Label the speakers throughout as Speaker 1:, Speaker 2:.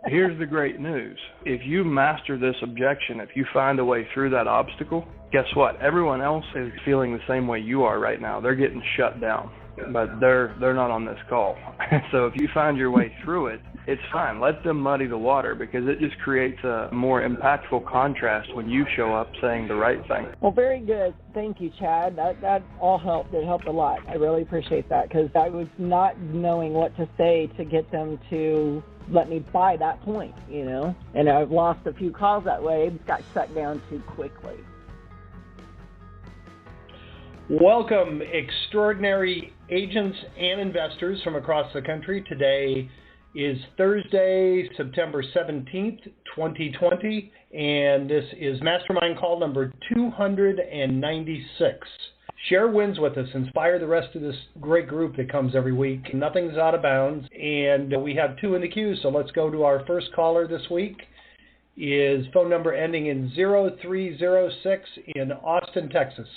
Speaker 1: Here's the great news. If you master this objection, if you find a way through that obstacle, guess what? Everyone else is feeling the same way you are right now. They're getting shut down, but they're not on this call. So if you find your way through it, it's fine. Let them muddy the water, because it just creates a more impactful contrast when you show up saying the right thing.
Speaker 2: Well, very good. Thank you, Chad. That all helped. It helped a lot. I really appreciate that, because I was not knowing what to say to get them to let me buy that point, and I've lost a few calls that way. Got shut down too quickly.
Speaker 3: Welcome, extraordinary agents and investors from across the country. Today is Thursday, September 17th, 2020, and this is Mastermind Call number 296. Share wins with us. Inspire the rest of this great group that comes every week. Nothing's out of bounds, and we have two in the queue, so let's go to our first caller this week. Is phone number ending in 0306 in Austin, Texas.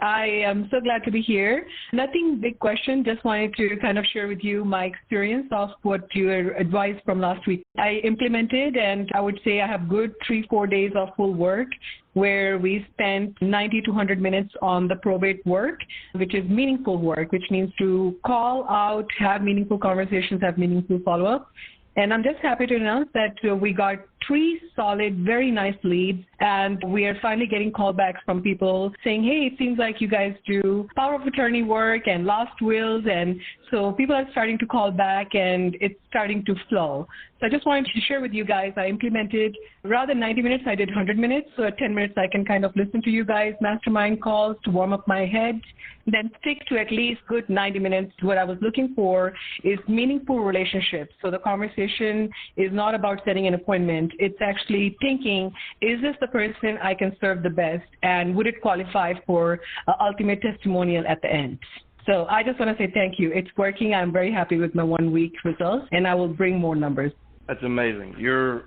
Speaker 4: I am so glad to be here. Nothing big question, just wanted to kind of share with you my experience of what you advised from last week. I implemented, and I would say I have good 3-4 days of full work where we spent 90 to 100 minutes on the probate work, which is meaningful work, which means to call out, have meaningful conversations, have meaningful follow-up. And I'm just happy to announce that we got 3 solid, very nice leads, and we are finally getting callbacks from people saying, hey, it seems like you guys do power of attorney work and lost wills, and so people are starting to call back, and it's starting to flow. So I just wanted to share with you guys, I implemented, rather than 90 minutes, I did 100 minutes, so at 10 minutes I can kind of listen to you guys, mastermind calls to warm up my head, then stick to at least good 90 minutes. What I was looking for is meaningful relationships. So the conversation is not about setting an appointment. It's actually thinking, is this the person I can serve the best, and would it qualify for ultimate testimonial at the end? So I just want to say thank you. It's working. I'm very happy with my 1 week results, and I will bring more numbers.
Speaker 1: That's amazing. You're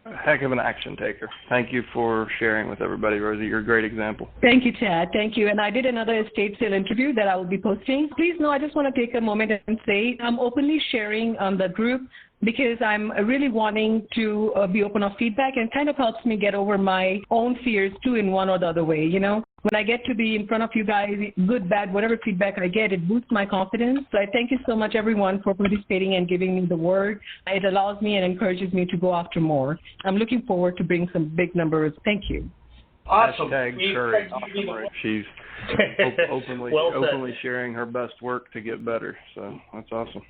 Speaker 1: a heck of an action taker. Thank you for sharing with everybody, Rosie. You're a great example.
Speaker 4: Thank you, Chad. Thank you. And I did another estate sale interview that I will be posting. Please know, I just want to take a moment and say I'm openly sharing on the group because I'm really wanting to be open of feedback, and kind of helps me get over my own fears too in one or the other way, When I get to be in front of you guys, good, bad, whatever feedback I get, it boosts my confidence. So I thank you so much, everyone, for participating and giving me the word. It allows me and encourages me to go after more. I'm looking forward to bring some big numbers. Thank you.
Speaker 3: Awesome.
Speaker 1: Courage. She's openly sharing her best work to get better. So that's awesome.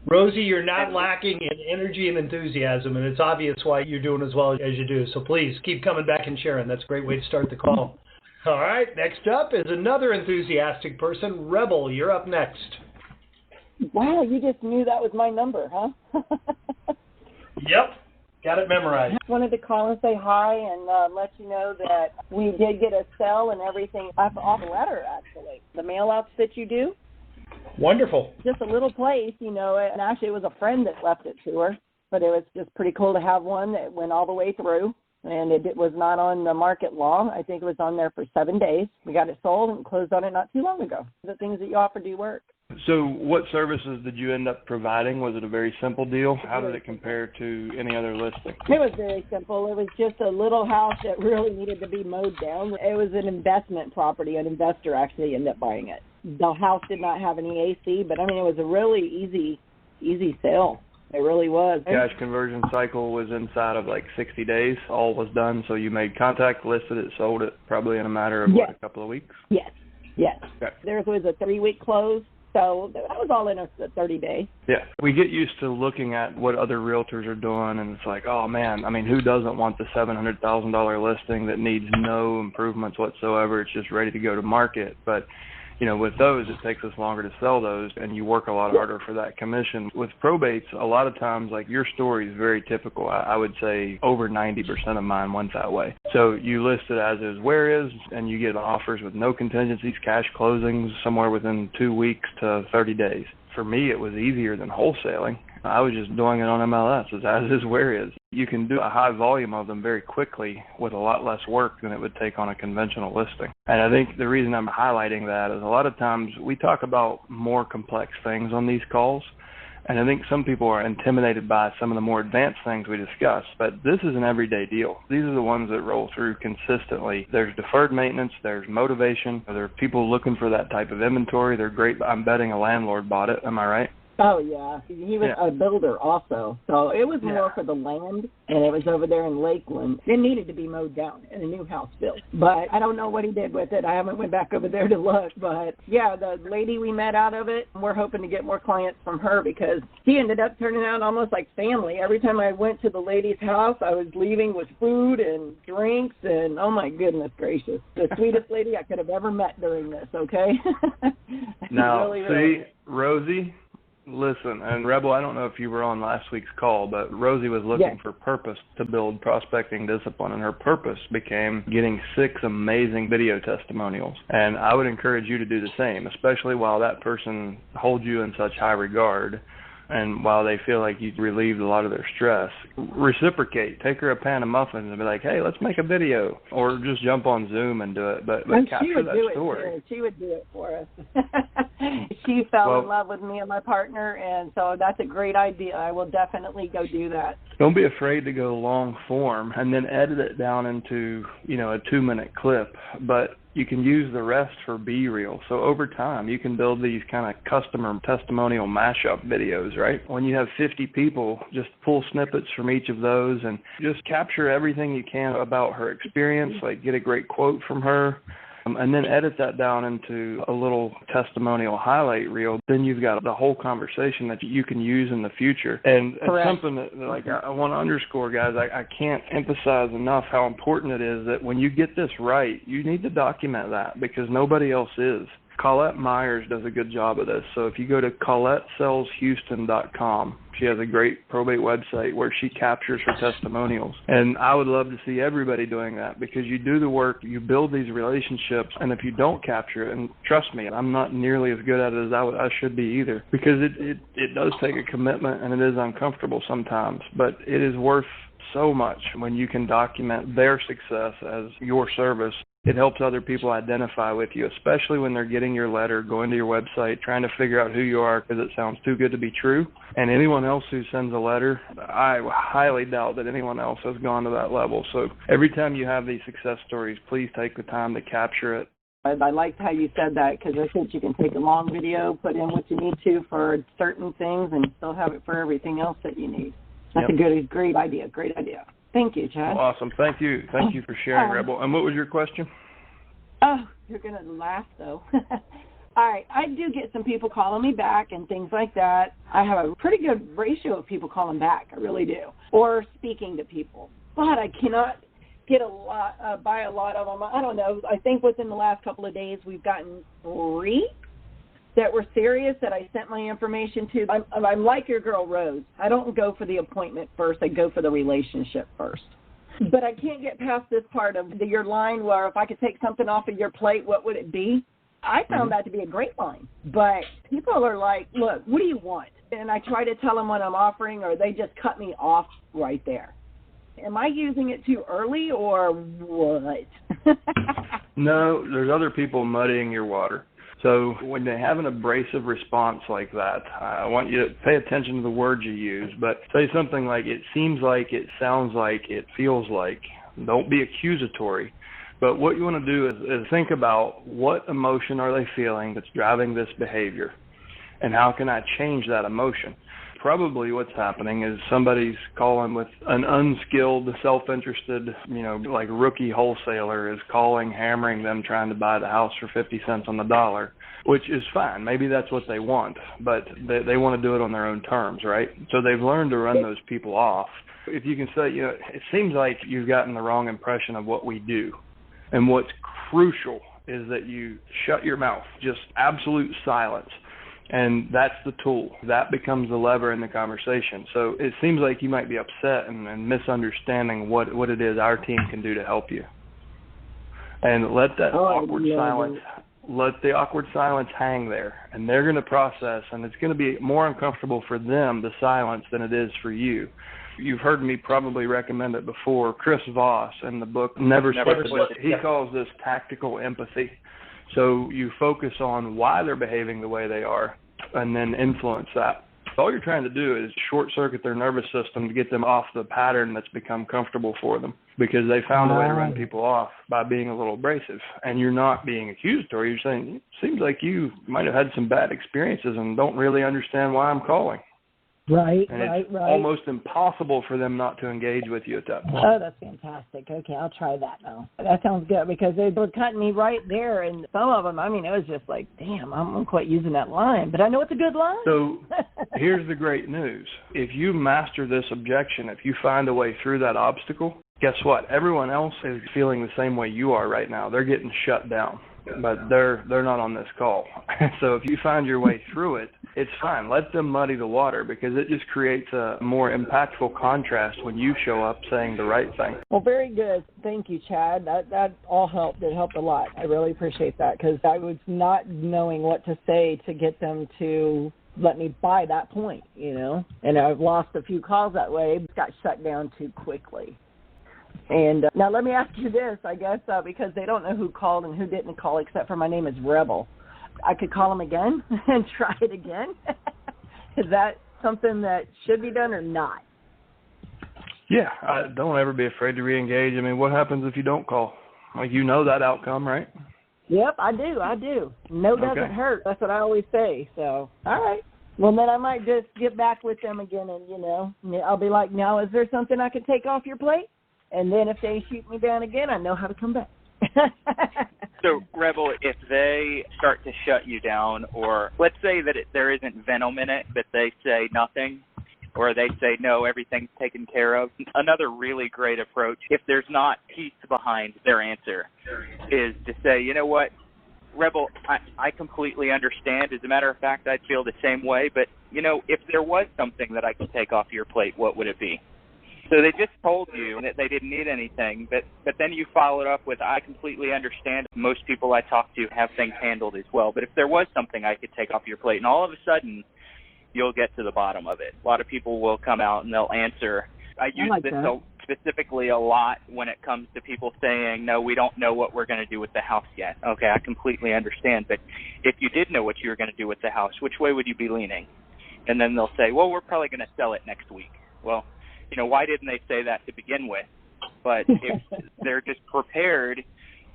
Speaker 3: Rosie, you're not lacking in energy and enthusiasm, and it's obvious why you're doing as well as you do. So please keep coming back and sharing. That's a great way to start the call. All right, next up is another enthusiastic person. Rebel, you're up next.
Speaker 2: Wow, you just knew that was my number, huh?
Speaker 3: Yep, got it memorized.
Speaker 2: I wanted to call and say hi and let you know that we did get a sell and everything off a letter, actually. The mail-outs that you do.
Speaker 3: Wonderful.
Speaker 2: Just a little place, and actually it was a friend that left it to her, but it was just pretty cool to have one that went all the way through, and it was not on the market long. I think it was on there for 7 days. We got it sold and closed on it not too long ago. The things that you offer do work.
Speaker 1: So what services did you end up providing? Was it a very simple deal? How did it compare to any other listing?
Speaker 2: It was very simple. It was just a little house that really needed to be mowed down. It was an investment property. An investor actually ended up buying it. The house did not have any AC, but, it was a really easy sale. It really was.
Speaker 1: Cash conversion cycle was inside of like 60 days. All was done, so you made contact, listed it, sold it, probably in a matter of, a couple of weeks?
Speaker 2: Yes. Okay. Theirs was a 3-week close. So that was all in a 30 days. Yeah.
Speaker 1: We get used to looking at what other realtors are doing, and it's like, oh, man, who doesn't want the $700,000 listing that needs no improvements whatsoever? It's just ready to go to market. But, with those, it takes us longer to sell those, and you work a lot harder for that commission. With probates, a lot of times, like your story is very typical. I would say over 90% of mine went that way. So you list it as is, where is, and you get offers with no contingencies, cash closings, somewhere within 2 weeks to 30 days. For me, it was easier than wholesaling. I was just doing it on MLS, as is, where is. You can do a high volume of them very quickly with a lot less work than it would take on a conventional listing. And I think the reason I'm highlighting that is a lot of times we talk about more complex things on these calls, And I think some people are intimidated by some of the more advanced things we discussed, but this is an everyday deal. These are the ones that roll through consistently. There's deferred maintenance, there's motivation, there are people looking for that type of inventory. They're great. I'm betting a landlord bought it. Am I right?
Speaker 2: Oh, yeah. He was a builder also. So it was more for the land, and it was over there in Lakeland. It needed to be mowed down and a new house built. But I don't know what he did with it. I haven't went back over there to look. But, yeah, the lady we met out of it, we're hoping to get more clients from her because she ended up turning out almost like family. Every time I went to the lady's house, I was leaving with food and drinks, and, oh, my goodness gracious. The sweetest lady I could have ever met during this, okay?
Speaker 1: Now,
Speaker 2: really.
Speaker 1: Rosie, listen, and Rebel, I don't know if you were on last week's call, but Rosie was looking for purpose to build prospecting discipline, and her purpose became getting 6 amazing video testimonials. And I would encourage you to do the same, especially while that person holds you in such high regard. And while they feel like you've relieved a lot of their stress, reciprocate. Take her a pan of muffins and be like, hey, let's make a video. Or just jump on Zoom and do it. But capture that story.
Speaker 2: She would do it for us. She fell in love with me and my partner, and so that's a great idea. I will definitely go do that.
Speaker 1: Don't be afraid to go long form and then edit it down into, a 2-minute clip. But you can use the rest for B-reel. So over time, you can build these kind of customer testimonial mashup videos, right? When you have 50 people, just pull snippets from each of those and just capture everything you can about her experience, like get a great quote from her, and then edit that down into a little testimonial highlight reel. Then you've got the whole conversation that you can use in the future. And it's something that I want to underscore, guys. I can't emphasize enough how important it is that when you get this right, you need to document that because nobody else is. Colette Myers does a good job of this. So if you go to ColetteSellsHouston.com, she has a great probate website where she captures her testimonials. And I would love to see everybody doing that because you do the work, you build these relationships, and if you don't capture it, and trust me, I'm not nearly as good at it as I should be either because it does take a commitment and it is uncomfortable sometimes, but it is worth so much when you can document their success as your service. It helps other people identify with you, especially when they're getting your letter, going to your website, trying to figure out who you are because it sounds too good to be true. And anyone else who sends a letter, I highly doubt that anyone else has gone to that level. So every time you have these success stories, please take the time to capture it.
Speaker 2: I liked how you said that because I think you can take a long video, put in what you need to for certain things, and still have it for everything else that you need. That's a great idea. Great idea. Thank you, Chad.
Speaker 1: Well, awesome. Thank you. Thank you for sharing, Rebel. And what was your question?
Speaker 2: Oh, you're going to laugh, though. All right. I do get some people calling me back and things like that. I have a pretty good ratio of people calling back. I really do. Or speaking to people. But I cannot get buy a lot of them. I don't know. I think within the last couple of days we've gotten 3 that were serious that I sent my information to. I'm like your girl, Rose. I don't go for the appointment first. I go for the relationship first. But I can't get past this part of your line where if I could take something off of your plate, what would it be? I found that to be a great line. But people are like, look, what do you want? And I try to tell them what I'm offering, or they just cut me off right there. Am I using it too early or what?
Speaker 1: No, there's other people muddying your water. So when they have an abrasive response like that, I want you to pay attention to the words you use, but say something like, it seems like, it sounds like, it feels like. Don't be accusatory. But what you want to do is think about what emotion are they feeling that's driving this behavior, and how can I change that emotion? Probably what's happening is somebody's calling with an unskilled, self-interested, like rookie wholesaler is calling, hammering them, trying to buy the house for 50 cents on the dollar, which is fine. Maybe that's what they want, but they want to do it on their own terms, right? So they've learned to run those people off. If you can say, it seems like you've gotten the wrong impression of what we do. And what's crucial is that you shut your mouth, just absolute silence. And that's the tool. That becomes the lever in the conversation. So it seems like you might be upset and misunderstanding what it is our team can do to help you. And let that awkward silence hang there. And they're going to process, and it's going to be more uncomfortable for them, the silence, than it is for you. You've heard me probably recommend it before. Chris Voss in the book Never Slip It. He calls this tactical empathy. So you focus on why they're behaving the way they are and then influence that. All you're trying to do is short-circuit their nervous system to get them off the pattern that's become comfortable for them, because they found a way to run people off by being a little abrasive. And you're not being accusatory. You're saying, it seems like you might have had some bad experiences and don't really understand why I'm calling.
Speaker 2: Right,
Speaker 1: and
Speaker 2: right.
Speaker 1: It's almost impossible for them not to engage with you at that point.
Speaker 2: Oh, that's fantastic. Okay, I'll try that now. That sounds good, because they were cutting me right there, and some of them, I mean, it was just like, damn, I'm quite using that line, but I know it's a good line.
Speaker 1: So here's the great news. If you master this objection, if you find a way through that obstacle, guess what? Everyone else is feeling the same way you are right now. They're getting shut down, but they're not on this call. So if you find your way through it, it's fine. Let them muddy the water, because it just creates a more impactful contrast when you show up saying the right thing.
Speaker 2: Well, very good. Thank you, Chad. That all helped. It helped a lot. I really appreciate that, because I was not knowing what to say to get them to let me buy that point, you know. And I've lost a few calls that way. Got shut down too quickly. And now let me ask you this, I guess, because they don't know who called and who didn't call, except for my name is Rebel. I could call them again and try it again. Is that something that should be done or not?
Speaker 1: Yeah, don't ever be afraid to reengage. I mean, what happens if you don't call? Like, you know that outcome, right?
Speaker 2: Yep, I do. No doesn't hurt. That's what I always say. So, all right. Well, then I might just get back with them again, and, you know, I'll be like, now, is there something I can take off your plate? And then if they shoot me down again, I know how to come back.
Speaker 5: So, Rebel, if they start to shut you down, or let's say that there isn't venom in it, but they say nothing, or they say, no, everything's taken care of, another really great approach, if there's not peace behind their answer, is to say, you know what, Rebel, I completely understand. As a matter of fact, I'd feel the same way, but, you know, if there was something that I could take off your plate, what would it be? So they just told you that they didn't need anything, but then you followed up with, I completely understand. Most people I talk to have things handled as well. But if there was something I could take off your plate, and all of a sudden you'll get to the bottom of it. A lot of people will come out and they'll answer. I use this specifically a lot when it comes to people saying, no, we don't know what we're going to do with the house yet. Okay, I completely understand. But if you did know what you were going to do with the house, which way would you be leaning? And then they'll say, well, we're probably going to sell it next week. Well, you know, why didn't they say that to begin with? But if they're just prepared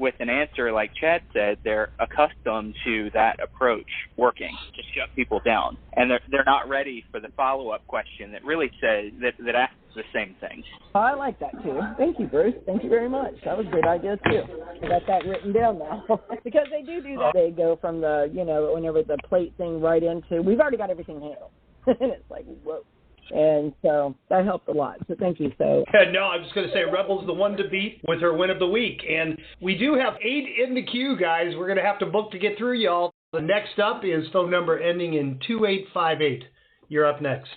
Speaker 5: with an answer, like Chad said, they're accustomed to that approach working to shut people down. And they're not ready for the follow-up question that really says, that asks the same thing.
Speaker 2: I like that, too. Thank you, Bruce. Thank you very much. That was a good idea, too. I got that written down now. Because they do that. They go from the, you know, whenever the plate thing right into, we've already got everything handled. And it's like, whoa. And so that helped a lot. So thank you. So
Speaker 3: no, I was going to say Rebel's the one to beat with her win of the week. And we do have 8 in the queue, guys. We're going to have to book to get through, y'all. The next up is phone number ending in 2858. You're up next.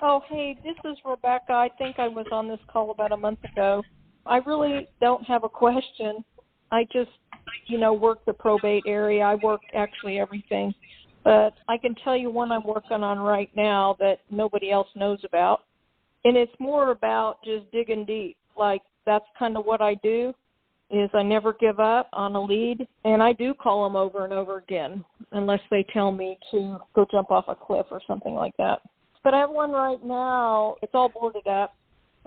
Speaker 6: Oh, hey, this is Rebecca. I think I was on this call about a month ago. I really don't have a question. I just, you know, work the probate area. I work actually everything. But I can tell you one I'm working on right now that nobody else knows about. And it's more about just digging deep. Like, that's kind of what I do, is I never give up on a lead. And I do call them over and over again, unless they tell me to go jump off a cliff or something like that. But I have one right now. It's all boarded up.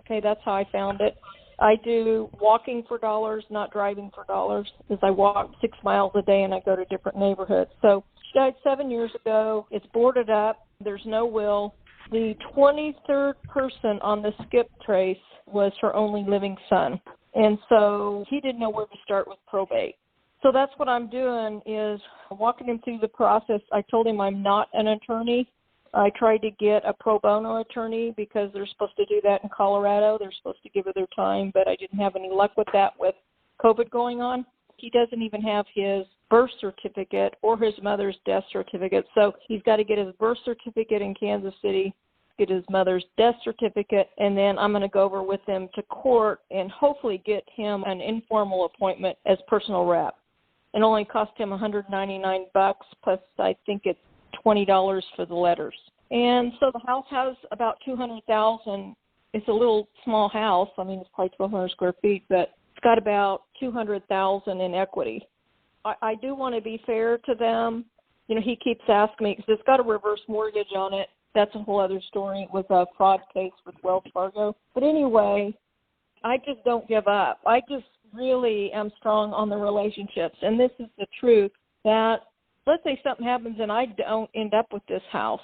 Speaker 6: Okay, that's how I found it. I do walking for dollars, not driving for dollars, because I walk 6 miles a day and I go to different neighborhoods. So she died 7 years ago. It's boarded up. There's no will. The 23rd person on the skip trace was her only living son. And so he didn't know where to start with probate. So that's what I'm doing, is walking him through the process. I told him I'm not an attorney. I tried to get a pro bono attorney because they're supposed to do that in Colorado. They're supposed to give her their time, but I didn't have any luck with that with COVID going on. He doesn't even have his birth certificate or his mother's death certificate. So he's got to get his birth certificate in Kansas City, get his mother's death certificate, and then I'm going to go over with him to court and hopefully get him an informal appointment as personal rep. It only cost him $199 plus I think it's $20 for the letters. And so the house has about $200,000. It's a little small house. I mean, it's probably 1,200 square feet, but it's got about $200,000 in equity. I do want to be fair to them. You know, he keeps asking me, because it's got a reverse mortgage on it, that's a whole other story. It was a fraud case with Wells Fargo. But anyway, I just don't give up. I just really am strong on the relationships. And this is the truth, that let's say something happens and I don't end up with this house.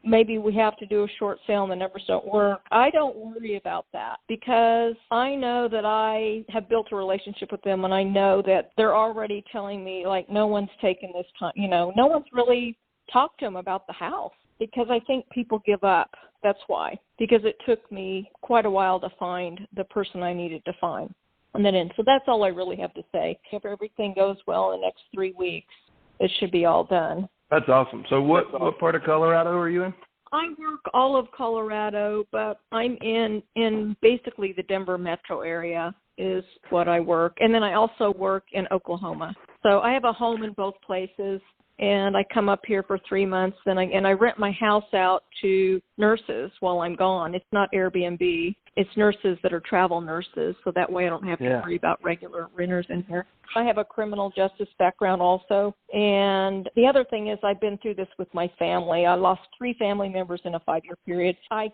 Speaker 6: Maybe we have to do a short sale and the numbers don't work. I don't worry about that because I know that I have built a relationship with them, and I know that they're already telling me, like, no one's taken this time. No one's really talked to them about the house because I think people give up. That's why, because it took me quite a while to find the person I needed to find. And then, so that's all I really have to say. If everything goes well in the next 3 weeks, it should be all done.
Speaker 1: That's awesome. So what part of Colorado are you in?
Speaker 6: I work all of Colorado, but I'm in basically the Denver metro area is what I work. And then I also work in Oklahoma. So I have a home in both places, and I come up here for 3 months, and I rent my house out to nurses while I'm gone. It's not Airbnb. It's nurses that are travel nurses, so that way I don't have to worry about regular renters in here. I have a criminal justice background also, and the other thing is I've been through this with my family. I lost 3 family members in a 5-year period. I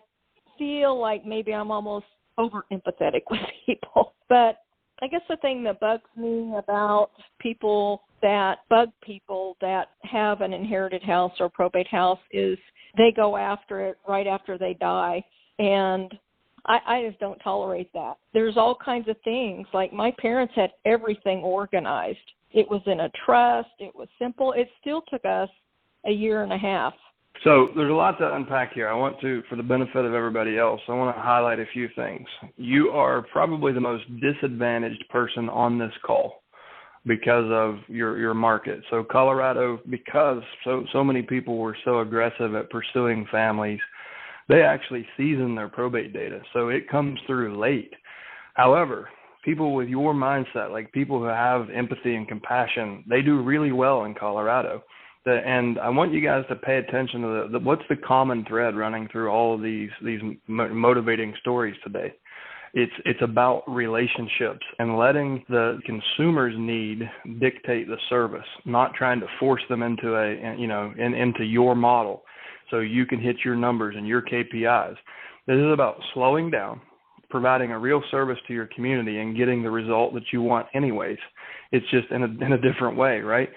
Speaker 6: feel like maybe I'm almost over-empathetic with people, but I guess the thing that bugs me about people that have an inherited house or probate house is they go after it right after they die, and I just don't tolerate that. There's all kinds of things. Like my parents had everything organized. It was in a trust. It was simple. It still took us a year and a half.
Speaker 1: So there's a lot to unpack here. I want to, for the benefit of everybody else, I want to highlight a few things. You are probably the most disadvantaged person on this call because of your market. So Colorado, because so many people were so aggressive at pursuing families, they actually season their probate data. So it comes through late. However, people with your mindset, like people who have empathy and compassion, they do really well in Colorado. And I want you guys to pay attention to what's the common thread running through all of these motivating stories today. It's about relationships and letting the consumer's need dictate the service, not trying to force them into into your model so you can hit your numbers and your KPIs. This is about slowing down, providing a real service to your community, and getting the result that you want anyways. It's just in a different way, right?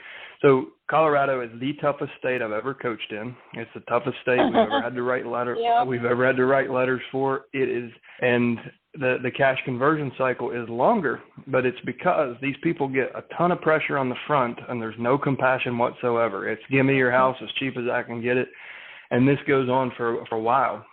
Speaker 1: So Colorado is the toughest state I've ever coached in. It's the toughest state we've ever had to write letters for. It is, and the cash conversion cycle is longer, but it's because these people get a ton of pressure on the front and there's no compassion whatsoever. It's give me your house as cheap as I can get it. And this goes on for a while.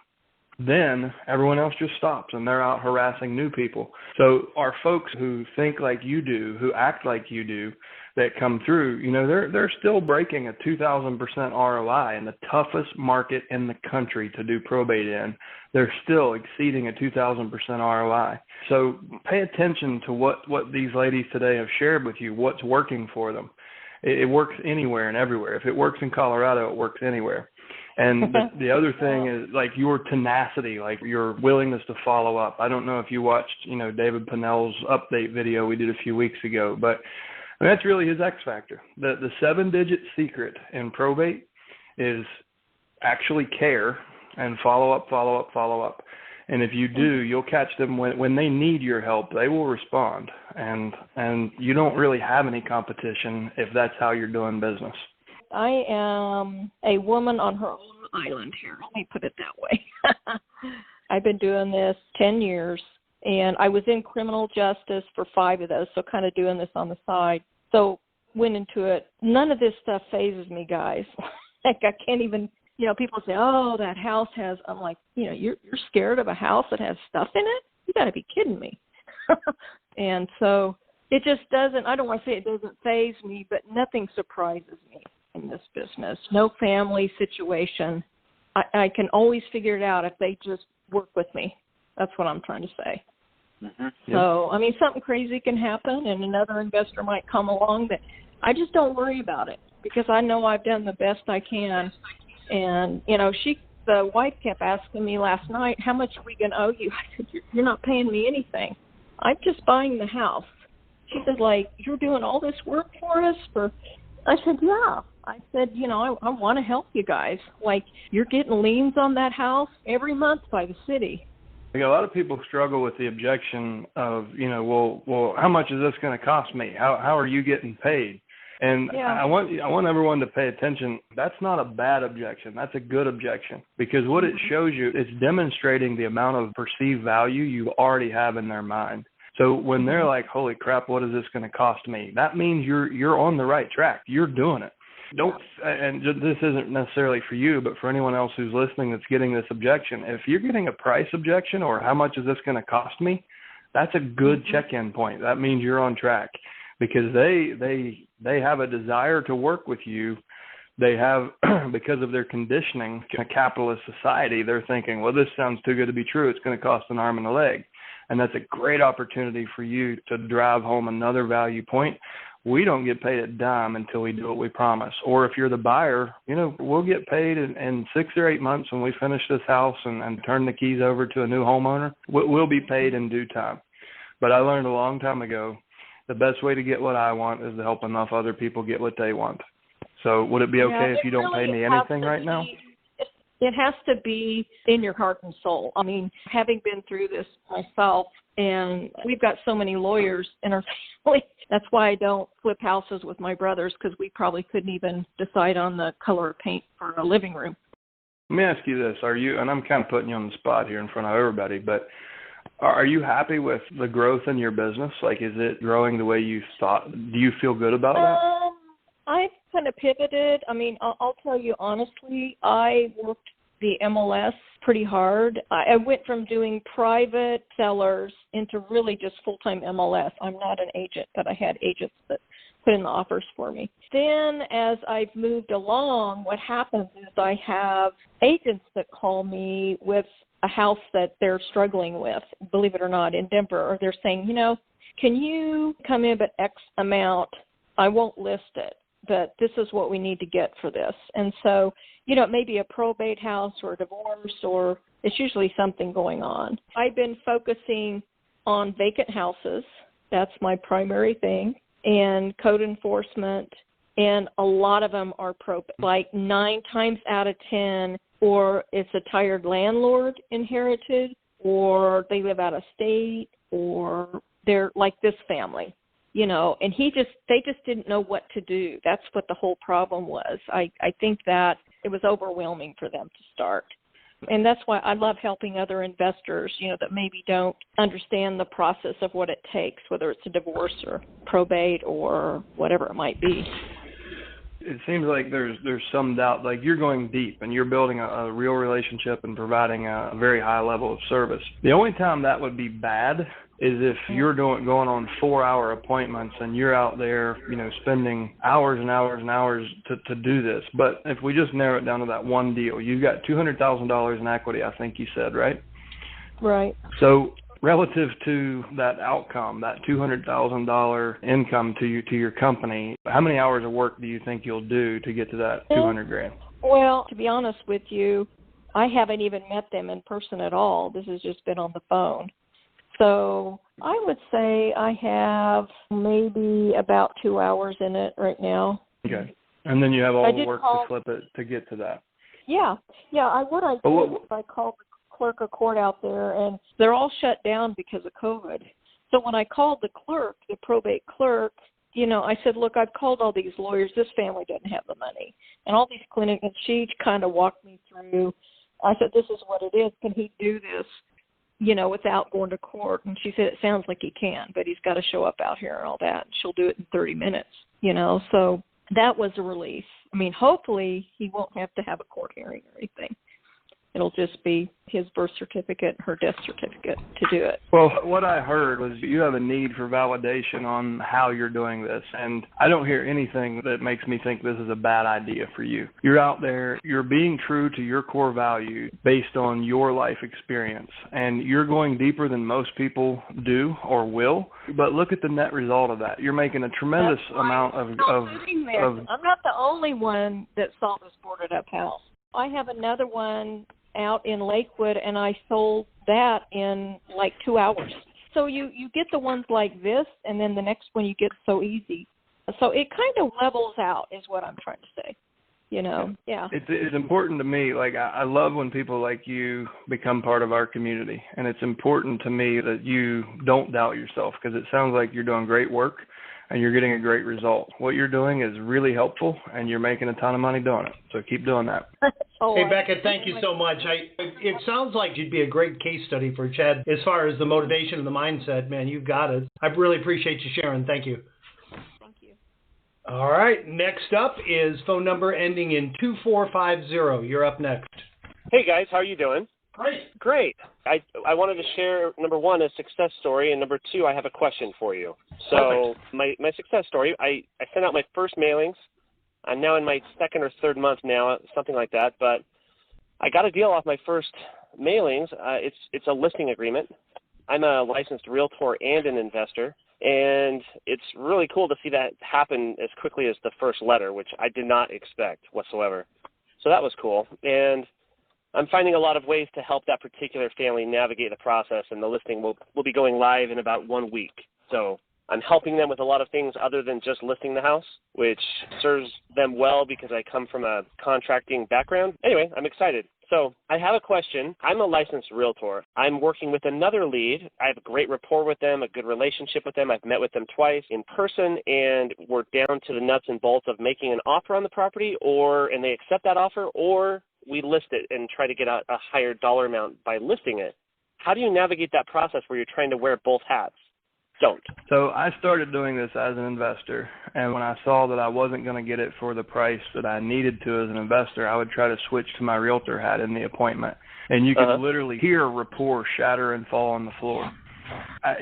Speaker 1: Then everyone else just stops and they're out harassing new people. So our folks who think like you do, who act like you do, that come through, they're still breaking a 2,000% ROI in the toughest market in the country to do probate in. They're still exceeding a 2,000% ROI. So pay attention to what these ladies today have shared with you, what's working for them. It works anywhere and everywhere. If it works in Colorado, it works anywhere. And the other thing is like your tenacity, like your willingness to follow up. I don't know if you watched, David Pinnell's update video we did a few weeks ago, but that's really his X factor. The 7-digit secret in probate is actually care and follow up. And if you do, you'll catch them when they need your help. They will respond. And you don't really have any competition if that's how you're doing business.
Speaker 6: I am a woman on her own island here. Let me put it that way. I've been doing this 10 years, and I was in criminal justice for 5 of those, so kind of doing this on the side. So went into it. None of this stuff phases me, guys. Like I can't even, people say, oh, that house has, I'm like, you're scared of a house that has stuff in it? You got to be kidding me. And so it just doesn't, I don't want to say it doesn't faze me, but nothing surprises me in this business. No family situation. I can always figure it out if they just work with me. That's what I'm trying to say. Mm-hmm. So, something crazy can happen and another investor might come along that I just don't worry about it because I know I've done the best I can. And, the wife kept asking me last night, how much are we going to owe you? I said, you're not paying me anything. I'm just buying the house. She said, you're doing all this work for us? I said, yeah. I said, I want to help you guys. Like, you're getting liens on that house every month by the city.
Speaker 1: A lot of people struggle with the objection of, well, how much is this going to cost me? How are you getting paid? And yeah. I want everyone to pay attention. That's not a bad objection. That's a good objection, because what it shows you, it's demonstrating the amount of perceived value you already have in their mind. So when they're like, holy crap, what is this going to cost me? That means you're on the right track. You're doing it. And this isn't necessarily for you, but for anyone else who's listening that's getting this objection, if you're getting a price objection or how much is this going to cost me, that's a good check-in point. That means you're on track, because they have a desire to work with you. They have, because of their conditioning in a capitalist society, they're thinking, well, this sounds too good to be true. It's going to cost an arm and a leg. And that's a great opportunity for you to drive home another value point. We don't get paid a dime until we do what we promise. Or if you're the buyer, we'll get paid in 6 or 8 months when we finish this house and turn the keys over to a new homeowner. We'll be paid in due time. But I learned a long time ago, the best way to get what I want is to help enough other people get what they want. So would it be okay if you don't pay me anything right now?
Speaker 6: It has to be in your heart and soul. I mean, having been through this myself, and we've got so many lawyers in our family, that's why I don't flip houses with my brothers, because we probably couldn't even decide on the color of paint for a living room.
Speaker 1: Let me ask you this. And I'm kind of putting you on the spot here in front of everybody, but are you happy with the growth in your business? Like, is it growing the way you thought? Do you feel good about that?
Speaker 6: I've kind of pivoted. I mean, I'll tell you honestly, I worked the MLS pretty hard. I went from doing private sellers into really just full-time MLS. I'm not an agent, but I had agents that put in the offers for me. Then as I've moved along, what happens is I have agents that call me with a house that they're struggling with, believe it or not, in Denver, or they're saying, can you come in at X amount? I won't list it, but this is what we need to get for this. And so, it may be a probate house or a divorce, or it's usually something going on. I've been focusing on vacant houses. That's my primary thing, and code enforcement, and a lot of them are probate. Like 9 times out of 10, or it's a tired landlord inherited, or they live out of state, or they're like this family. And they just didn't know what to do. That's what the whole problem was. I think that it was overwhelming for them to start. And that's why I love helping other investors, that maybe don't understand the process of what it takes, whether it's a divorce or probate or whatever it might be.
Speaker 1: It seems like there's some doubt, like you're going deep and you're building a real relationship and providing a very high level of service. The only time that would be bad is if you're going on 4-hour appointments and you're out there, spending hours and hours and hours to do this. But if we just narrow it down to that one deal, you've got $200,000 in equity, I think you said, right?
Speaker 6: Right.
Speaker 1: So relative to that outcome, that $200,000 income to your company, how many hours of work do you think you'll do to get to that $200,000?
Speaker 6: Well, to be honest with you, I haven't even met them in person at all. This has just been on the phone. So I would say I have maybe about 2 hours in it right now.
Speaker 1: Okay. And then you have all the work to flip it to get to that.
Speaker 6: Yeah. I called the clerk of court out there, and they're all shut down because of COVID. So when I called the clerk, the probate clerk, I said, look, I've called all these lawyers. This family doesn't have the money. And all these clinics, and she kind of walked me through. I said, this is what it is. Can he do this, without going to court? And she said, it sounds like he can, but he's got to show up out here and all that. And she'll do it in 30 minutes, So that was a relief. I mean, hopefully he won't have to have a court hearing or anything. It'll just be his birth certificate and her death certificate to do it.
Speaker 1: Well, what I heard was you have a need for validation on how you're doing this. And I don't hear anything that makes me think this is a bad idea for you. You're out there, you're being true to your core value based on your life experience. And you're going deeper than most people do or will. But look at the net result of that. You're making a tremendous amount of
Speaker 6: I'm not the only one that saw this boarded up house. I have another one out in Lakewood, and I sold that in like 2 hours. So you get the ones like this, and then the next one you get so easy. So it kind of levels out is what I'm trying to say. Yeah.
Speaker 1: It's important to me. Like, I love when people like you become part of our community. And it's important to me that you don't doubt yourself, because it sounds like you're doing great work and you're getting a great result. What you're doing is really helpful, and you're making a ton of money doing it. So keep doing that.
Speaker 3: Hey, Becca, thank you so much. It sounds like you'd be a great case study for Chad as far as the motivation and the mindset. Man, you've got it. I really appreciate you sharing. Thank you.
Speaker 6: Thank you.
Speaker 3: All right. Next up is phone number ending in 2450. You're up next.
Speaker 7: Hey, guys. How are you doing?
Speaker 3: Great.
Speaker 7: I wanted to share, number one, a success story, and number two, I have a question for you. So my success story, I sent out my first mailings. I'm now in my second or third month now, something like that, but I got a deal off my first mailings. It's a listing agreement. I'm a licensed realtor and an investor, and it's really cool to see that happen as quickly as the first letter, which I did not expect whatsoever. So that was cool. And I'm finding a lot of ways to help that particular family navigate the process, and the listing will be going live in about 1 week. So I'm helping them with a lot of things other than just listing the house, which serves them well because I come from a contracting background. Anyway, I'm excited. So I have a question. I'm a licensed realtor. I'm working with another lead. I have a great rapport with them, a good relationship with them. I've met with them twice in person, and we're down to the nuts and bolts of making an offer on the property, and they accept that offer, or we list it and try to get a higher dollar amount by listing it. How do you navigate that process where you're trying to wear both hats? Don't.
Speaker 1: So I started doing this as an investor, and when I saw that I wasn't going to get it for the price that I needed to as an investor, I would try to switch to my realtor hat in the appointment. And you could literally hear rapport shatter and fall on the floor. I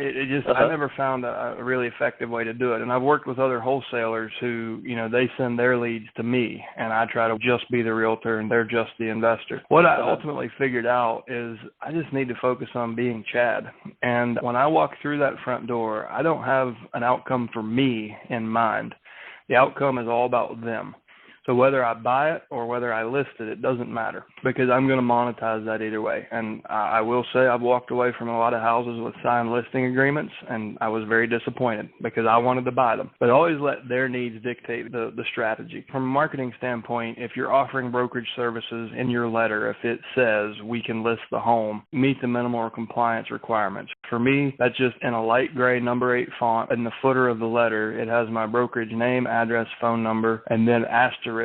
Speaker 1: never found a really effective way to do it. And I've worked with other wholesalers who, they send their leads to me, and I try to just be the realtor and they're just the investor. What I ultimately figured out is I just need to focus on being Chad. And when I walk through that front door, I don't have an outcome for me in mind. The outcome is all about them. So whether I buy it or whether I list it, it doesn't matter, because I'm going to monetize that either way. And I will say I've walked away from a lot of houses with signed listing agreements, and I was very disappointed because I wanted to buy them. But always let their needs dictate the strategy. From a marketing standpoint, if you're offering brokerage services in your letter, if it says we can list the home, meet the minimal compliance requirements. For me, that's just in a light gray number 8 font. In the footer of the letter, it has my brokerage name, address, phone number, and then asterisk.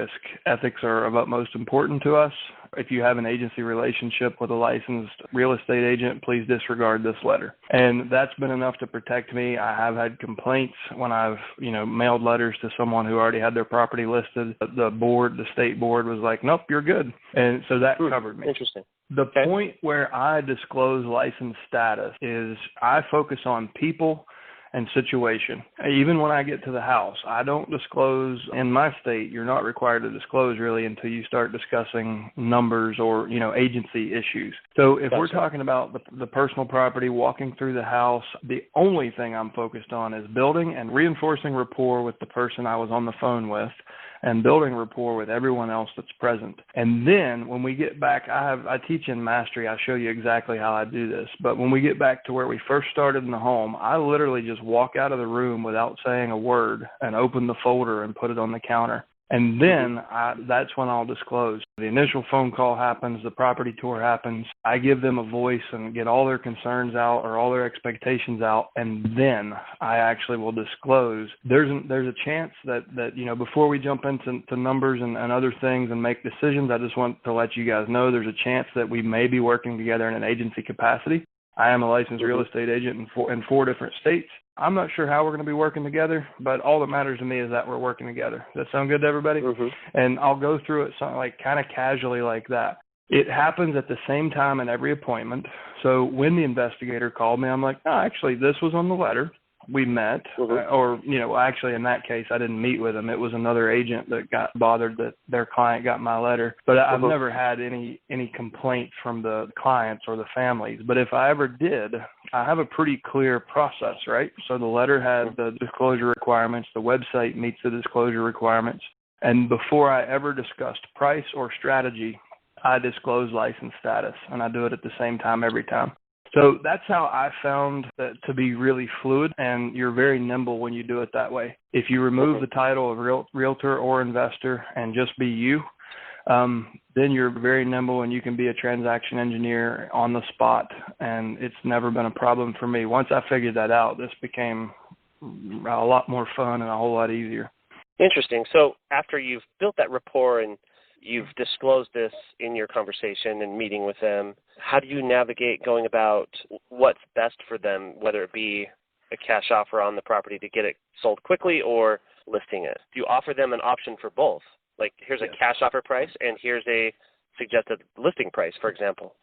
Speaker 1: Ethics are of utmost importance to us. If you have an agency relationship with a licensed real estate agent, please disregard this letter. And that's been enough to protect me. I have had complaints when I've, mailed letters to someone who already had their property listed. The state board was like, nope, you're good. And so that covered me.
Speaker 7: Interesting.
Speaker 1: The point where I disclose license status is I focus on people and situation. Even when I get to the house, I don't disclose. In my state, you're not required to disclose really until you start discussing numbers or, agency issues. So if we're talking about the personal property, walking through the house, the only thing I'm focused on is building and reinforcing rapport with the person I was on the phone with, and building rapport with everyone else that's present. And then when we get back, I teach in Mastery. I show you exactly how I do this. But when we get back to where we first started in the home, I literally just walk out of the room without saying a word and open the folder and put it on the counter. And then that's when I'll disclose. The initial phone call happens, the property tour happens. I give them a voice and get all their concerns out or all their expectations out, and then I actually will disclose. There's a chance that before we jump into numbers and other things and make decisions, I just want to let you guys know there's a chance that we may be working together in an agency capacity. I am a licensed real estate agent in 4 different states. I'm not sure how we're going to be working together, but all that matters to me is that we're working together. Does that sound good to everybody? And I'll go through it kind of casually like that. It happens at the same time in every appointment. So when the investigator called me, I'm like, oh, actually, this was on the letter. We met, actually in that case, I didn't meet with him. It was another agent that got bothered that their client got my letter. But I've never had any complaints from the clients or the families. But if I ever did, I have a pretty clear process, right? So the letter had the disclosure requirements. The website meets the disclosure requirements. And before I ever discussed price or strategy, I disclose license status, and I do it at the same time every time. So that's how I found that to be really fluid, and you're very nimble when you do it that way. If you remove the title of realtor or investor and just be you, then you're very nimble and you can be a transaction engineer on the spot, and it's never been a problem for me. Once I figured that out, this became a lot more fun and a whole lot easier.
Speaker 7: Interesting. So after you've built that rapport and you've disclosed this in your conversation and meeting with them, how do you navigate going about what's best for them, whether it be a cash offer on the property to get it sold quickly or listing it? Do you offer them an option for both? Like, here's a cash offer price and here's a suggested listing price, for example.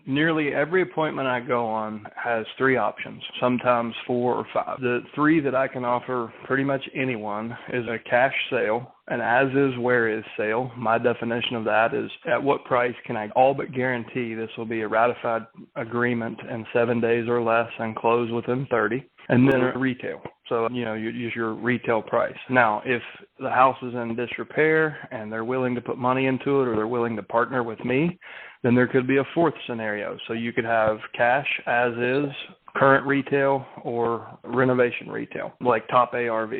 Speaker 1: Nearly every appointment I go on has 3 options, sometimes 4 or 5. The 3 that I can offer pretty much anyone is a cash sale, an as-is, where-is sale. My definition of that is at what price can I all but guarantee this will be a ratified agreement in 7 days or less and close within 30. And then a retail. So, you use your retail price. Now, if the house is in disrepair and they're willing to put money into it or they're willing to partner with me, then there could be a 4th scenario. So you could have cash as is, current retail, or renovation retail, like top ARV.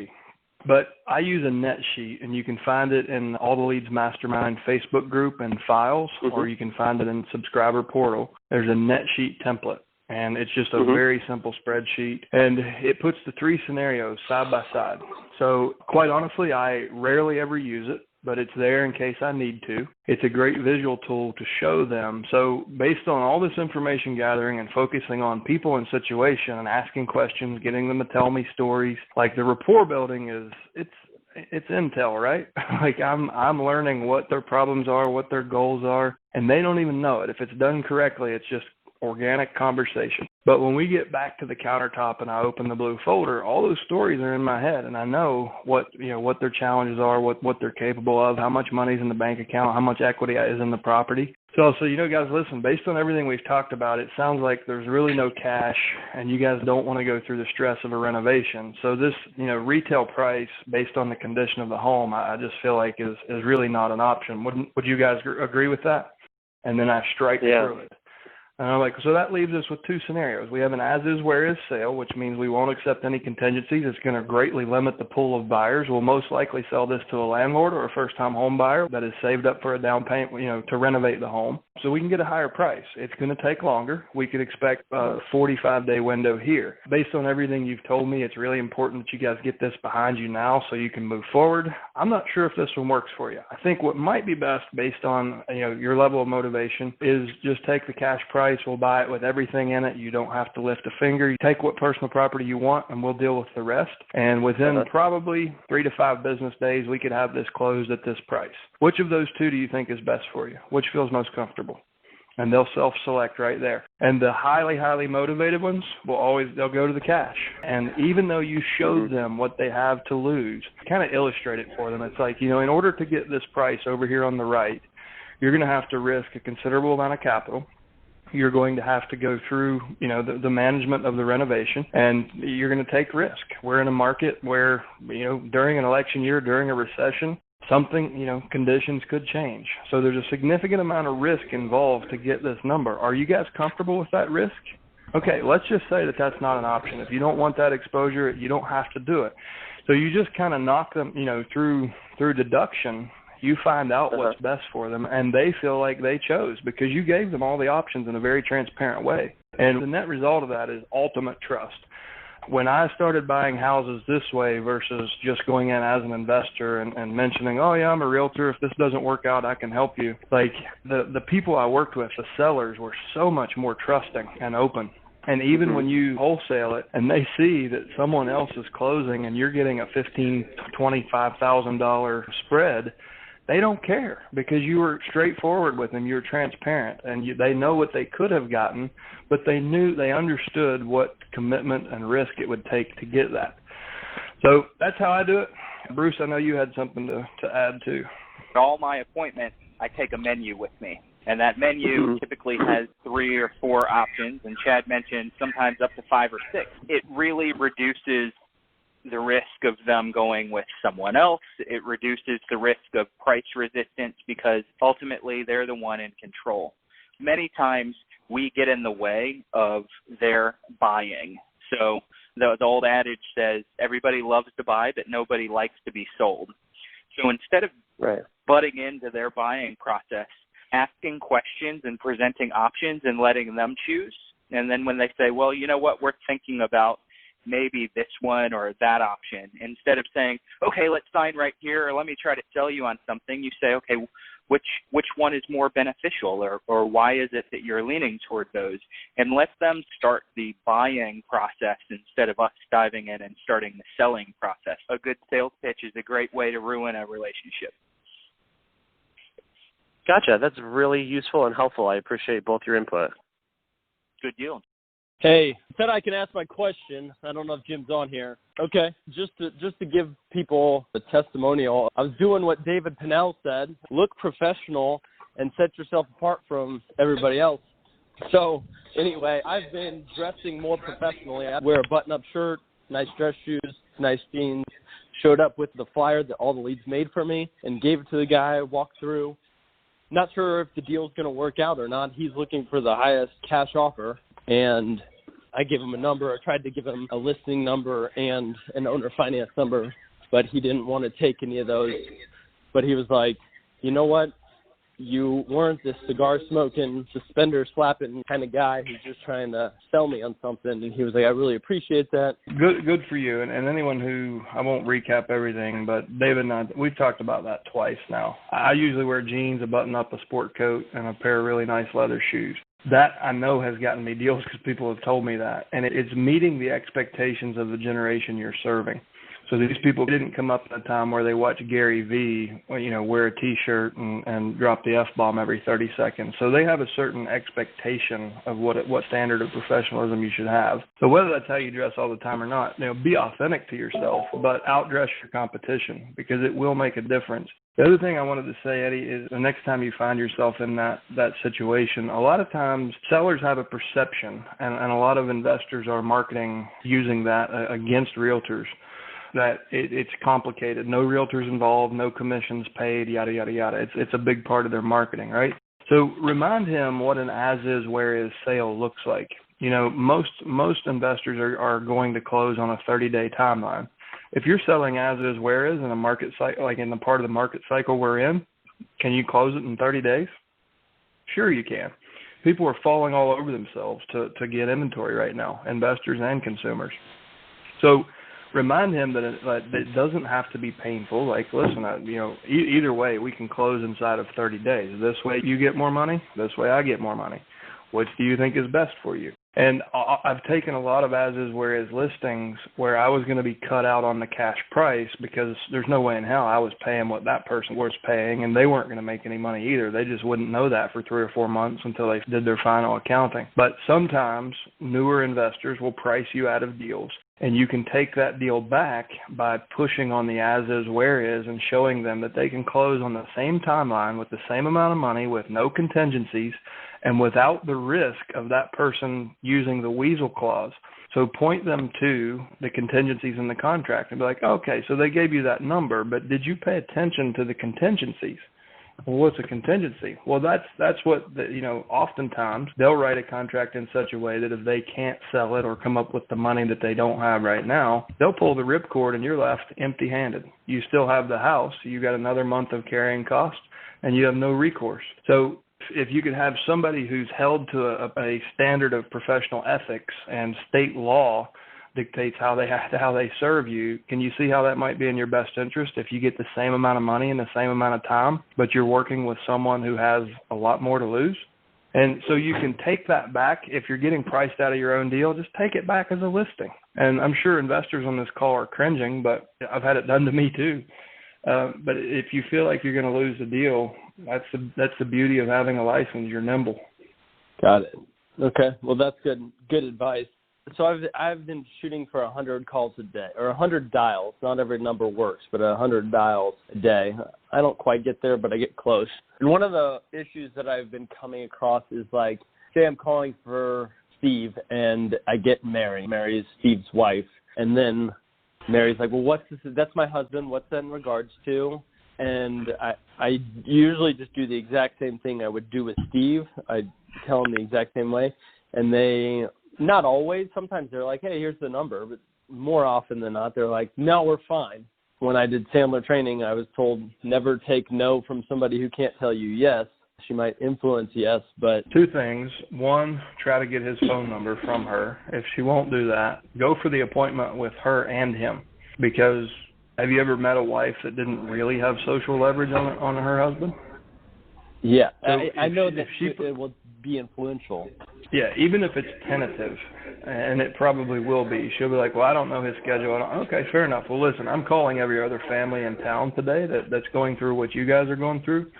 Speaker 1: But I use a net sheet, and you can find it in All the Leads Mastermind Facebook group and files, or you can find it in subscriber portal. There's a net sheet template. And it's just a very simple spreadsheet, and it puts the 3 scenarios side by side. So quite honestly, I rarely ever use it, but it's there in case I need to. It's a great visual tool to show them. So based on all this information gathering and focusing on people and situation and asking questions, getting them to tell me stories, like the rapport building it's intel, right? Like I'm learning what their problems are, what their goals are, and they don't even know it. If it's done correctly, it's just organic conversation. But when we get back to the countertop and I open the blue folder, all those stories are in my head, and I know what their challenges are, what they're capable of, how much money's in the bank account, how much equity is in the property. So guys, listen, based on everything we've talked about, it sounds like there's really no cash, and you guys don't want to go through the stress of a renovation. So this, retail price based on the condition of the home, I just feel like is really not an option. Would you guys agree with that? And then I strike through it. And I'm like, so that leaves us with 2 scenarios. We have an as-is, where-is sale, which means we won't accept any contingencies. It's going to greatly limit the pool of buyers. We'll most likely sell this to a landlord or a first-time home buyer that has saved up for a down payment, to renovate the home. So we can get a higher price. It's going to take longer. We could expect a 45-day window here. Based on everything you've told me, it's really important that you guys get this behind you now so you can move forward. I'm not sure if this one works for you. I think what might be best based on, your level of motivation is just take the cash price. We'll buy it with everything in it. You don't have to lift a finger. You take what personal property you want, and we'll deal with the rest. And within probably 3 to 5 business days, we could have this closed at this price. Which of those 2 do you think is best for you? Which feels most comfortable? And they'll self-select right there. And the highly, highly motivated ones they'll go to the cash. And even though you showed them what they have to lose, kind of illustrate it for them. It's like, in order to get this price over here on the right, you're going to have to risk a considerable amount of capital. You're going to have to go through, the management of the renovation, and you're going to take risk. We're in a market where, during an election year, during a recession, conditions could change. So there's a significant amount of risk involved to get this number. Are you guys comfortable with that risk? Okay, let's just say that that's not an option. If you don't want that exposure, you don't have to do it. So you just kind of knock them, through deduction. You find out what's best for them, and they feel like they chose because you gave them all the options in a very transparent way. And the net result of that is ultimate trust. When I started buying houses this way versus just going in as an investor and mentioning, oh, yeah, I'm a realtor. If this doesn't work out, I can help you. Like the people I worked with, the sellers, were so much more trusting and open. And even when you wholesale it and they see that someone else is closing and you're getting a $15,000 to $25,000 spread, they don't care because you were straightforward with them. You were transparent, and they know what they could have gotten, but they understood what commitment and risk it would take to get that. So that's how I do it. Bruce, I know you had something to add too.
Speaker 5: At all my appointments, I take a menu with me, and that menu typically has 3 or 4 options, and Chad mentioned sometimes up to 5 or 6. It really reduces the risk of them going with someone else. It reduces the risk of price resistance because ultimately they're the one in control. Many times we get in the way of their buying. So the old adage says everybody loves to buy, but nobody likes to be sold. So instead of butting into their buying process, asking questions and presenting options and letting them choose, and then when they say, well, you know what, we're thinking about maybe this one or that option, instead of saying, okay, let's sign right here, or let me try to sell you on something, you say, okay, which one is more beneficial, or why is it that you're leaning toward those, and let them start the buying process instead of us diving in and starting the selling process. A good sales pitch is a great way to ruin a relationship.
Speaker 7: Gotcha. That's really useful and helpful. I appreciate both your input.
Speaker 5: Good deal.
Speaker 8: Hey, said I can ask my question. I don't know if Jim's on here. Okay, just to give people a testimonial, I was doing what David Pinnell said: look professional and set yourself apart from everybody else. So anyway, I've been dressing more professionally. I wear a button-up shirt, nice dress shoes, nice jeans. Showed up with the flyer that all the leads made for me and gave it to the guy. Walked through. Not sure if the deal's going to work out or not. He's looking for the highest cash offer. And I gave him a number. I tried to give him a listing number and an owner finance number, but he didn't want to take any of those. But he was like, you know what? You weren't this cigar-smoking, suspender-slapping kind of guy who's just trying to sell me on something. And he was like, I really appreciate that.
Speaker 1: Good for you. And anyone who, I won't recap everything, but David and I, we've talked about that twice now. I usually wear jeans, a button-up, a sport coat, and a pair of really nice leather shoes. That, I know, has gotten me deals because people have told me that. And it's meeting the expectations of the generation you're serving. So these people didn't come up at a time where they watch Gary Vee, wear a T-shirt and drop the F-bomb every 30 seconds. So they have a certain expectation of what standard of professionalism you should have. So whether that's how you dress all the time or not, be authentic to yourself, but outdress your competition because it will make a difference. The other thing I wanted to say, Eddie, is the next time you find yourself in that situation, a lot of times sellers have a perception, and a lot of investors are marketing using that against realtors, that it's complicated. No realtors involved, no commissions paid, yada, yada, yada. It's a big part of their marketing, right? So remind him what an as-is, where-is sale looks like. Most investors are going to close on a 30-day timeline. If you're selling as is, where is in a market cycle, like in the part of the market cycle we're in, can you close it in 30 days? Sure you can. People are falling all over themselves to get inventory right now, investors and consumers. So remind him that it doesn't have to be painful. Like, listen, either way, we can close inside of 30 days. This way you get more money. This way I get more money. Which do you think is best for you? And I've taken a lot of as-is, where-is listings where I was going to be cut out on the cash price because there's no way in hell I was paying what that person was paying, and they weren't going to make any money either. They just wouldn't know that for 3 or 4 months until they did their final accounting. But sometimes newer investors will price you out of deals, and you can take that deal back by pushing on the as-is, where-is, and showing them that they can close on the same timeline with the same amount of money with no contingencies and without the risk of that person using the weasel clause. So point them to the contingencies in the contract and be like, okay, so they gave you that number, but did you pay attention to the contingencies? Well, what's a contingency? Well, that's what, oftentimes they'll write a contract in such a way that if they can't sell it or come up with the money that they don't have right now, they'll pull the ripcord and you're left empty-handed. You still have the house. You got another month of carrying cost and you have no recourse. So if you could have somebody who's held to a standard of professional ethics and state law dictates how they serve you, can you see how that might be in your best interest if you get the same amount of money in the same amount of time, but you're working with someone who has a lot more to lose? And so you can take that back. If you're getting priced out of your own deal, just take it back as a listing. And I'm sure investors on this call are cringing, but I've had it done to me too. But if you feel like you're going to lose the deal, that's the beauty of having a license. You're nimble.
Speaker 8: Got it. Okay. Well, that's good advice. So I've been shooting for 100 calls a day, or 100 dials. Not every number works, but 100 dials a day. I don't quite get there, but I get close. And one of the issues that I've been coming across is, like, say I'm calling for Steve and I get Mary. Mary's Steve's wife. And then Mary's like, well, what's this? That's my husband. What's that in regards to? And I usually just do the exact same thing I would do with Steve. I tell them the exact same way. And they, not always, sometimes they're like, hey, here's the number. But more often than not, they're like, no, we're fine. When I did Sandler training, I was told never take no from somebody who can't tell you yes. She might influence yes, but...
Speaker 1: Two things. One, try to get his phone number from her. If she won't do that, go for the appointment with her and him. Because have you ever met a wife that didn't really have social leverage on her husband?
Speaker 8: Yeah,
Speaker 1: So
Speaker 8: I know that it will be influential.
Speaker 1: Yeah, even if it's tentative, and it probably will be. She'll be like, well, I don't know his schedule. Okay, fair enough. Well, listen, I'm calling every other family in town today that's going through what you guys are going through.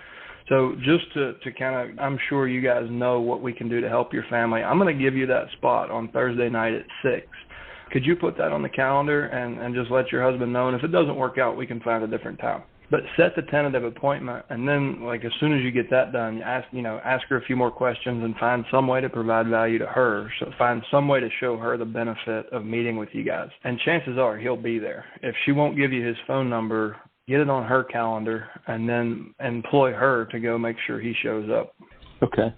Speaker 1: So just to kind of, I'm sure you guys know what we can do to help your family. I'm going to give you that spot on Thursday night at 6. Could you put that on the calendar and just let your husband know? And if it doesn't work out, we can find a different time. But set the tentative appointment, and then, like, as soon as you get that done, ask her a few more questions and find some way to provide value to her. So find some way to show her the benefit of meeting with you guys. And chances are he'll be there. If she won't give you his phone number, get it on her calendar, and then employ her to go make sure he shows up.
Speaker 8: Okay,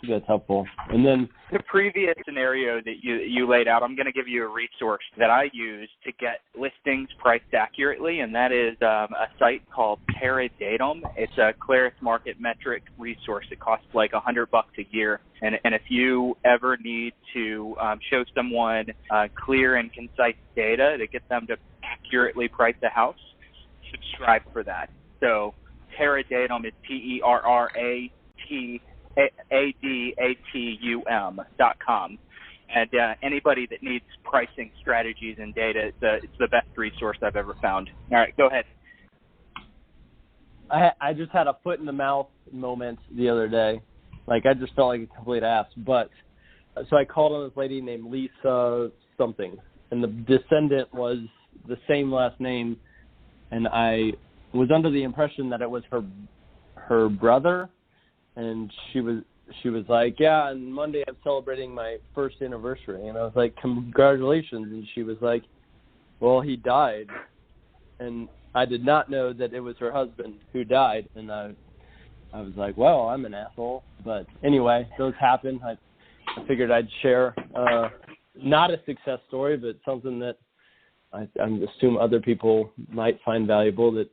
Speaker 8: that's helpful. And then
Speaker 5: the previous scenario that you laid out, I'm going to give you a resource that I use to get listings priced accurately, and that is a site called Teradatum. It's a Claris market metric resource. It costs like $100 a year, and if you ever need to show someone clear and concise data to get them to accurately price a house, subscribe for that. So Teradatum is TerAdatum.com. And anybody that needs pricing strategies and data, it's the best resource I've ever found. All right, go ahead.
Speaker 8: I just had a foot in the mouth moment the other day. Like, I just felt like a complete ass. But so I called on this lady named Lisa something, and the descendant was the same last name. And I was under the impression that it was her brother, and she was like, yeah, on Monday I'm celebrating my first anniversary. And I was like, congratulations. And she was like, well, he died. And I did not know that it was her husband who died. And I was like, well, I'm an asshole. But anyway, those happen. I figured I'd share not a success story, but something that I assume other people might find valuable, that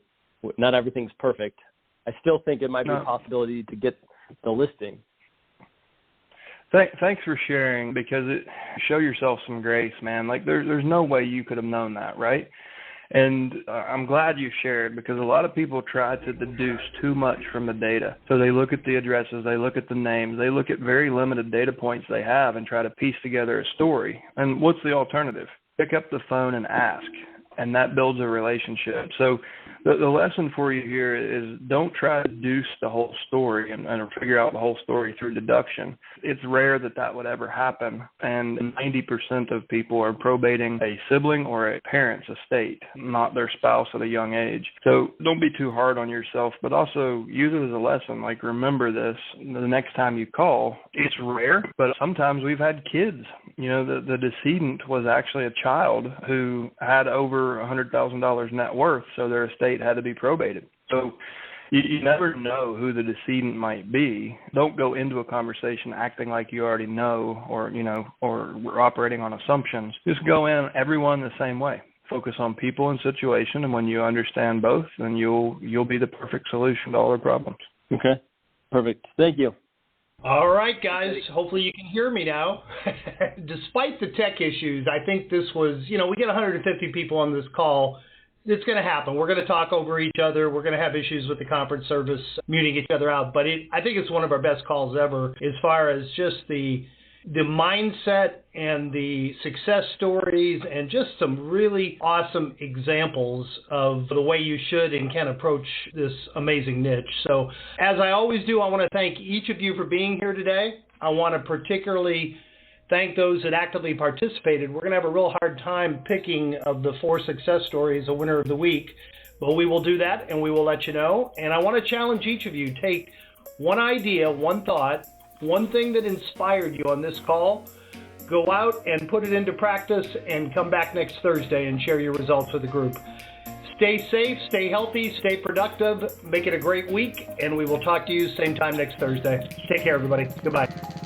Speaker 8: not everything's perfect. I still think it might be a possibility to get the listing.
Speaker 1: Thanks for sharing, because show yourself some grace, man. Like, there's no way you could have known that, right? And I'm glad you shared, because a lot of people try to deduce too much from the data. So they look at the addresses, they look at the names, they look at very limited data points they have and try to piece together a story. And what's the alternative? Pick up the phone and ask, and that builds a relationship. So the lesson for you here is don't try to deduce the whole story and figure out the whole story through deduction. It's rare that would ever happen, and 90% of people are probating a sibling or a parent's estate, not their spouse at a young age. So don't be too hard on yourself, but also use it as a lesson. Like, remember this the next time you call. It's rare, but sometimes we've had kids. You know, the decedent was actually a child who had over $100,000 net worth, so their estate had to be probated. So you never know who the decedent might be. Don't go into a conversation acting like you already know, or we're operating on assumptions. Just go in, everyone the same way. Focus on people and situation, and when you understand both, then you'll be the perfect solution to all their problems.
Speaker 8: Okay, perfect. Thank you.
Speaker 3: All right, guys. Hopefully you can hear me now. Despite the tech issues, I think this was, we get 150 people on this call. It's going to happen. We're going to talk over each other. We're going to have issues with the conference service muting each other out. But I think it's one of our best calls ever, as far as just the mindset and the success stories, and just some really awesome examples of the way you should and can approach this amazing niche. So, as I always do, I want to thank each of you for being here today. I want to particularly thank those that actively participated. We're going to have a real hard time picking of the 4 success stories a winner of the week, but we will do that, and we will let you know. And I want to challenge each of you, take one idea, one thought, one thing that inspired you on this call, go out and put it into practice, and come back next Thursday and share your results with the group. Stay safe, stay healthy, stay productive, make it a great week, and we will talk to you same time next Thursday. Take care, everybody. Goodbye.